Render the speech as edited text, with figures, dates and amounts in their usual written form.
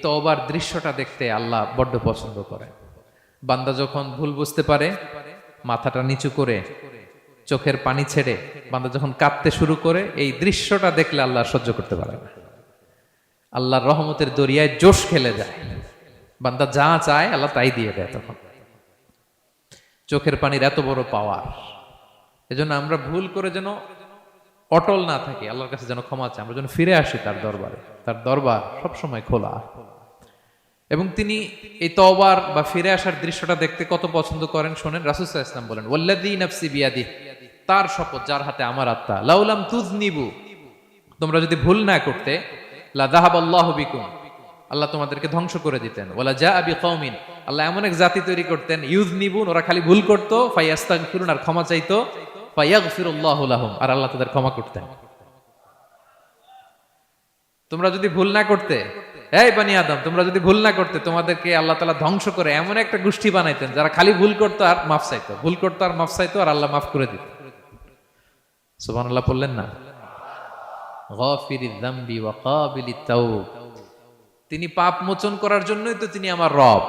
তওবার দৃশ্যটা দেখতে আল্লাহ বড্ড পছন্দ করে। বান্দা যখন ভুল বুঝতে পারে, মাথাটা নিচু করে চোখের পানি ছেড়ে বান্দা যখন কাঁদতে শুরু করে, এই দৃশ্যটা দেখলে আল্লাহ সহ্য করতে পারে না। আল্লাহর রহমতের দরিয়ায় জোশ খেলে যায়, বান্দা যা চায় আল্লাহ তাই দিয়ে দেয়। তখন চোখের পানির এত বড় পাওয়ার। এজন্য আমরা ভুল করে যেন অটল না থাকি, আল্লাহর কাছে যেন ক্ষমা চাই, আমরা যেন ফিরে আসি তার দরবারে। তার দরবার সবসময় খোলা। এবং তিনি এই তওবার বা ফিরে আসার দৃশ্যটা দেখতে কত পছন্দ করেন শোনেন। রাসূল সাল্লাল্লাহু আলাইহি ওয়াসাল্লাম বলেন, ওয়াল্লাযী নাফসি বিয়াদিহি, তার শপথ যার হাতে আমার আত্মা, লাউলাম তুযনিবু, তোমরা যদি ভুল না করতে, লা যাহাবাল্লাহু বিকুম, আল্লাহ তোমাদেরকে ধ্বংস করে দিতেন। ওয়ালা জাআ বিকওমিন, আল্লাহ এমন এক জাতি তৈরি করতেন, ইউযনিবুন, ওরা খালি ভুল করত, ফায়াস্তাগফিরুন, আর ক্ষমা চাইতো, ফায়াগফিরুল্লাহু লাহুম, আর আল্লাহ তাদের ক্ষমা করতেন। তোমরা যদি ভুল না করতে, এই বনি আদম, তোমরা যদি ভুল না করতে, তোমাদেরকে আল্লাহ তাআলা ধ্বংস করে এমন একটা গোষ্ঠী বানাইতেন যারা খালি ভুল করতো আর মাফ চাইতো, ভুল করতো আর মাফ চাইতো, আর আল্লাহ মাফ করে দিত। সুবহানাল্লাহ বললেন না? গাফিরিয যামবি ওয়া কাবিলিত তাওব, তিনি পাপ মোচন করার জন্যই তো তিনি আমার রব।